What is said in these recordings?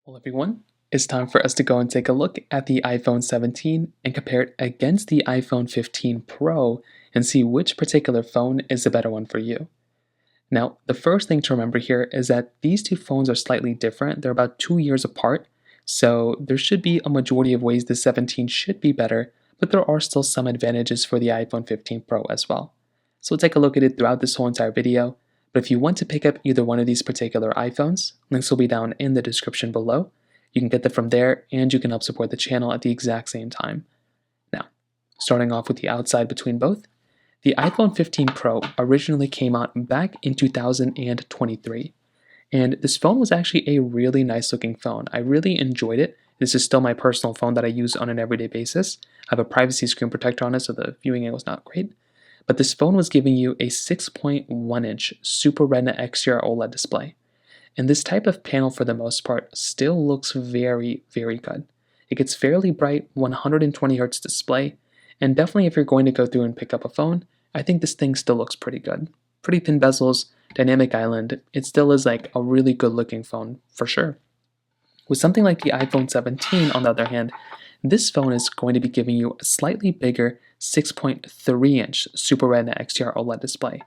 Well, everyone, it's time for us to go and take a look at the iPhone 17 and compare it against the iPhone 15 Pro and see which particular phone is the better one for you. Now, the first thing to remember here is that these two phones are slightly different. They're about 2 years apart, so there should be a majority of ways the 17 should be better, but there are still some advantages for the iPhone 15 Pro as well. So we'll take a look at it throughout this whole entire video. But if you want to pick up either one of these particular iPhones, links will be down in the description below. You can get them from there, and you can help support the channel at the exact same time. Now, starting off with the outside between both, the iPhone 15 Pro originally came out back in 2023, and this phone was actually a really nice looking phone. I really enjoyed it. This is still my personal phone that I use on an everyday basis. I have a privacy screen protector on it, so the viewing angle is not great. But this phone was giving you a 6.1-inch Super Retina XDR OLED display. And this type of panel, for the most part, still looks very, very good. It gets fairly bright 120Hz display, and definitely if you're going to go through and pick up a phone, I think this thing still looks pretty good. Pretty thin bezels, dynamic island, it still is like a really good looking phone for sure. With something like the iPhone 17, on the other hand, this phone is going to be giving you a slightly bigger 6.3-inch Super Retina XDR OLED display.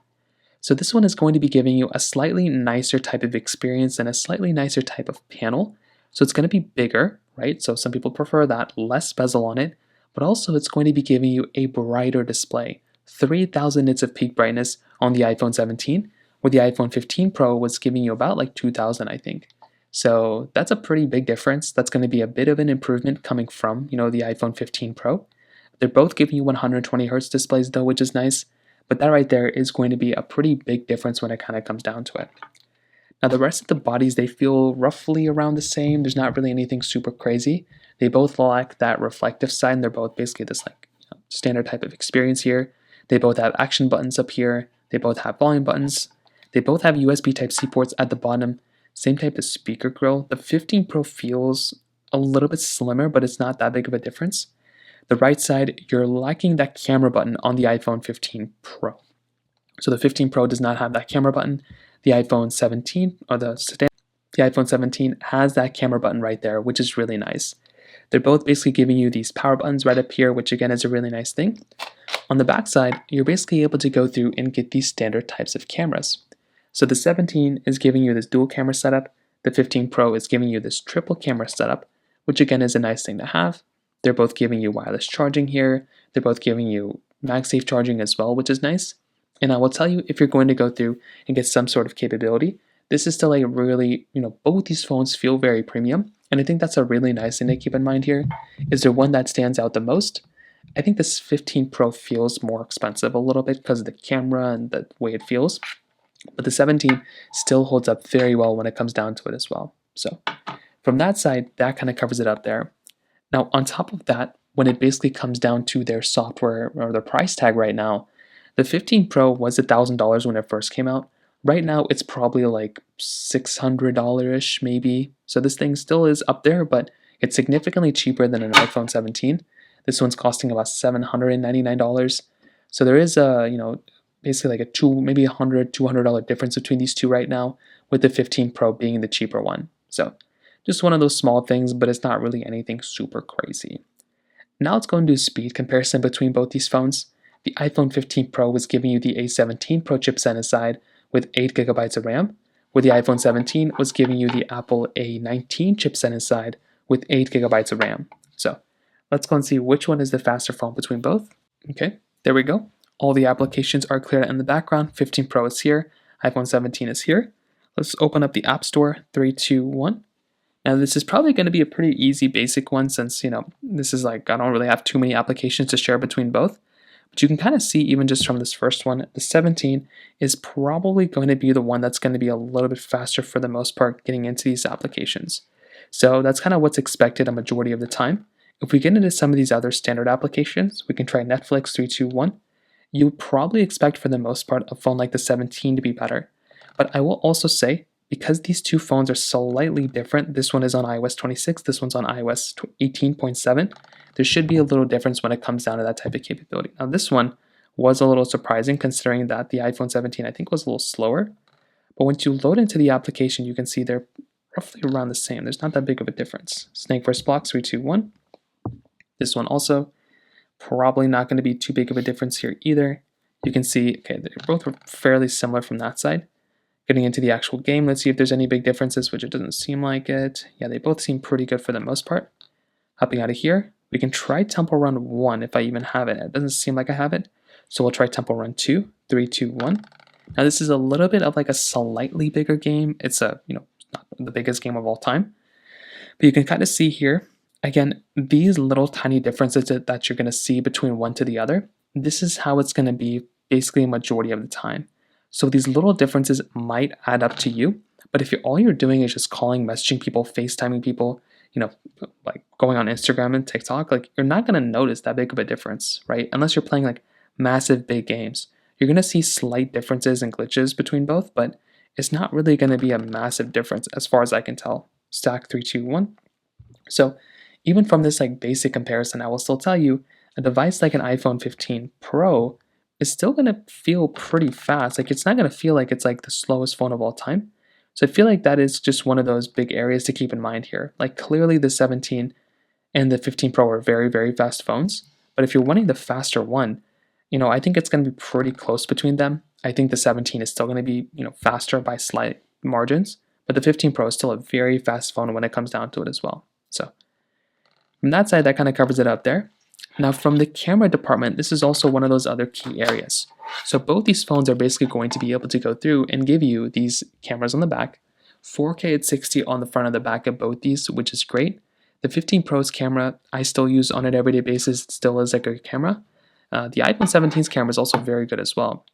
So this one is going to be giving you a slightly nicer type of experience and a slightly nicer type of panel. So it's going to be bigger, right? So some people prefer that, less bezel on it, but also it's going to be giving you a brighter display. 3000 nits of peak brightness on the iPhone 17, where the iPhone 15 Pro was giving you about like 2000, I think. So that's a pretty big difference. That's going to be a bit of an improvement coming from, the iPhone 15 Pro. They're both giving you 120Hz displays though, which is nice, but that right there is going to be a pretty big difference when it kind of comes down to it. Now the rest of the bodies, they feel roughly around the same. There's not really anything super crazy. They both lack that reflective side, and they're both basically this standard type of experience here. They both have action buttons up here. They both have volume buttons. They both have USB Type-C ports at the bottom. Same type of speaker grill. The 15 Pro feels a little bit slimmer, but it's not that big of a difference. The right side, you're lacking that camera button on the iPhone 15 Pro. So the 15 Pro does not have that camera button. The iPhone 17, or the iPhone 17 has that camera button right there, which is really nice. They're both basically giving you these power buttons right up here, which again is a really nice thing. On the back side, you're basically able to go through and get these standard types of cameras. So the 17 is giving you this dual camera setup. The 15 Pro is giving you this triple camera setup, which again is a nice thing to have. They're both giving you wireless charging here. They're both giving you MagSafe charging as well, which is nice. And I will tell you, if you're going to go through and get some sort of capability, this is still a really, both these phones feel very premium. And I think that's a really nice thing to keep in mind here. Is there one that stands out the most? I think this 15 Pro feels more expensive a little bit because of the camera and the way it feels. But the 17 still holds up very well when it comes down to it as well. So from that side, that kind of covers it up there. Now, on top of that, when it basically comes down to their software or their price tag right now, the 15 Pro was $1,000 when it first came out. Right now, it's probably like $600-ish maybe. So this thing still is up there, but it's significantly cheaper than an iPhone 17. This one's costing about $799. So there is a, basically like maybe $100-$200 difference between these two right now, with the 15 Pro being the cheaper one. So just one of those small things, but it's not really anything super crazy. Now let's go and do a speed comparison between both these phones. The iPhone 15 Pro was giving you the A17 Pro chipset inside with 8GB of RAM, where the iPhone 17 was giving you the Apple A19 chipset inside with 8GB of RAM. So let's go and see which one is the faster phone between both. Okay, there we go. All the applications are cleared in the background. 15 Pro is here, iPhone 17 is here. Let's open up the App Store, 3, 2, 1. Now this is probably going to be a pretty easy basic one since, this is like, I don't really have too many applications to share between both. But you can kind of see even just from this first one, the 17 is probably going to be the one that's going to be a little bit faster for the most part getting into these applications. So that's kind of what's expected a majority of the time. If we get into some of these other standard applications, we can try Netflix, 3, 2, 1. You'll probably expect for the most part a phone like the 17 to be better. But I will also say, because these two phones are slightly different, this one is on iOS 26, this one's on iOS 18.7, there should be a little difference when it comes down to that type of capability. Now this one was a little surprising considering that the iPhone 17 I think was a little slower, but once you load into the application, you can see they're roughly around the same. There's not that big of a difference. Snake versus blocks, 3, 2, 1. This one also probably not going to be too big of a difference here either. You can see, okay, they're both fairly similar from that side. Getting into the actual game, let's see if there's any big differences, which it doesn't seem like it. Yeah, they both seem pretty good for the most part. Hopping out of here, we can try Temple Run 1 if I even have it. It doesn't seem like I have it. So we'll try Temple Run 2, 3, 2, 1. Now this is a little bit of like a slightly bigger game. It's not the biggest game of all time. But you can kind of see here, again, these little tiny differences that you're going to see between one to the other, this is how it's going to be basically a majority of the time. So these little differences might add up to you, but if all you're doing is just calling, messaging people, FaceTiming people, like going on Instagram and TikTok, like you're not going to notice that big of a difference, right? Unless you're playing like massive big games. You're going to see slight differences and glitches between both, but it's not really going to be a massive difference as far as I can tell. Stack 3, 2, 1. So even from this like basic comparison, I will still tell you a device like an iPhone 15 Pro is still going to feel pretty fast. Like it's not going to feel like it's like the slowest phone of all time. So I feel like that is just one of those big areas to keep in mind here. Like clearly the 17 and the 15 Pro are very, very fast phones. But if you're wanting the faster one, I think it's going to be pretty close between them. I think the 17 is still going to be, faster by slight margins. But the 15 Pro is still a very fast phone when it comes down to it as well. So from that side, that kind of covers it up there. Now from the camera department, this is also one of those other key areas. So both these phones are basically going to be able to go through and give you these cameras on the back, 4K at 60 on the front and the back of both these, which is great. The 15 Pro's camera, I still use on an everyday basis. It still is a good camera. The iPhone 17's camera is also very good as well.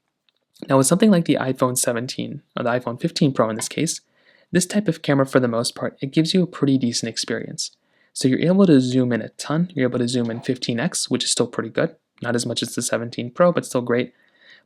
Now with something like the iPhone 17, or the iPhone 15 Pro in this case, this type of camera for the most part, it gives you a pretty decent experience. So you're able to zoom in a ton. You're able to zoom in 15x, which is still pretty good. Not as much as the 17 Pro, but still great.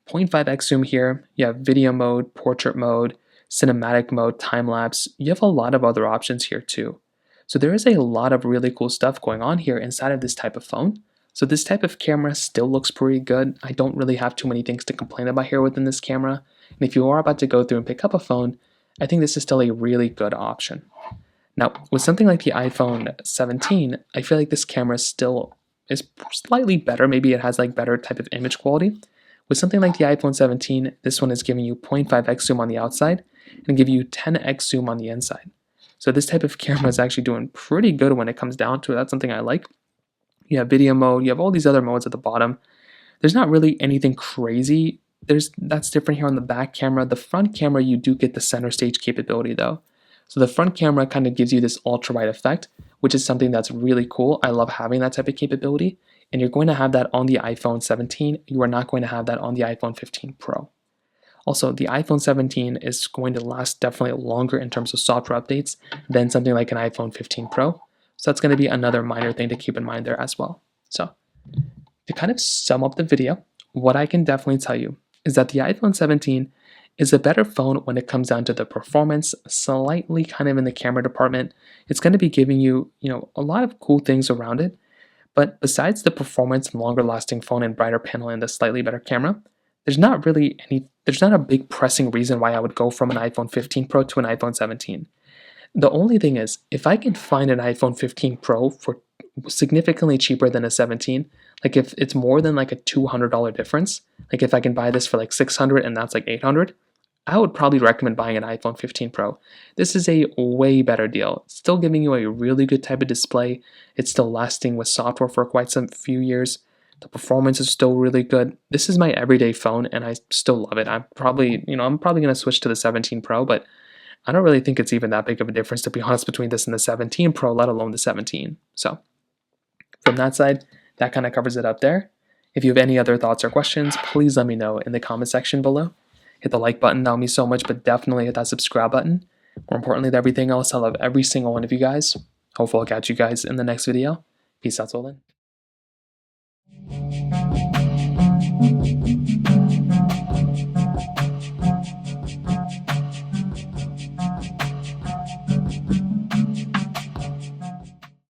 0.5x zoom here. You have video mode, portrait mode, cinematic mode, time-lapse. You have a lot of other options here too. So there is a lot of really cool stuff going on here inside of this type of phone. So this type of camera still looks pretty good. I don't really have too many things to complain about here within this camera. And if you are about to go through and pick up a phone, I think this is still a really good option. Now, with something like the iPhone 17, I feel like this camera still is slightly better. Maybe it has like better type of image quality. With something like the iPhone 17, this one is giving you 0.5x zoom on the outside and give you 10x zoom on the inside. So this type of camera is actually doing pretty good when it comes down to it. That's something I like. You have video mode, you have all these other modes at the bottom. There's not really anything crazy. That's different here on the back camera. The front camera, you do get the center stage capability though. So the front camera kind of gives you this ultra wide effect, which is something that's really cool. I love having that type of capability. And you're going to have that on the iPhone 17. You are not going to have that on the iPhone 15 Pro. Also, the iPhone 17 is going to last definitely longer in terms of software updates than something like an iPhone 15 Pro. So that's going to be another minor thing to keep in mind there as well. So to kind of sum up the video, what I can definitely tell you is that the iPhone 17 is a better phone when it comes down to the performance, slightly kind of in the camera department. It's going to be giving you, a lot of cool things around it. But besides the performance and longer lasting phone and brighter panel and the slightly better camera, there's not a big pressing reason why I would go from an iPhone 15 Pro to an iPhone 17. The only thing is, if I can find an iPhone 15 Pro for significantly cheaper than a 17, like if it's more than like a $200 difference, like if I can buy this for like $600 and that's like $800, I would probably recommend buying an iPhone 15 Pro. This is a way better deal. It's still giving you a really good type of display. It's still lasting with software for quite some few years. The performance is still really good. This is my everyday phone and I still love it. I'm probably going to switch to the 17 Pro, but I don't really think it's even that big of a difference, to be honest, between this and the 17 Pro, let alone the 17. So from that side, that kind of covers it up there. If you have any other thoughts or questions, please let me know in the comment section below. Hit the like button, that would mean so much, but definitely hit that subscribe button. More importantly than everything else, I love every single one of you guys. Hopefully I'll catch you guys in the next video. Peace out till then.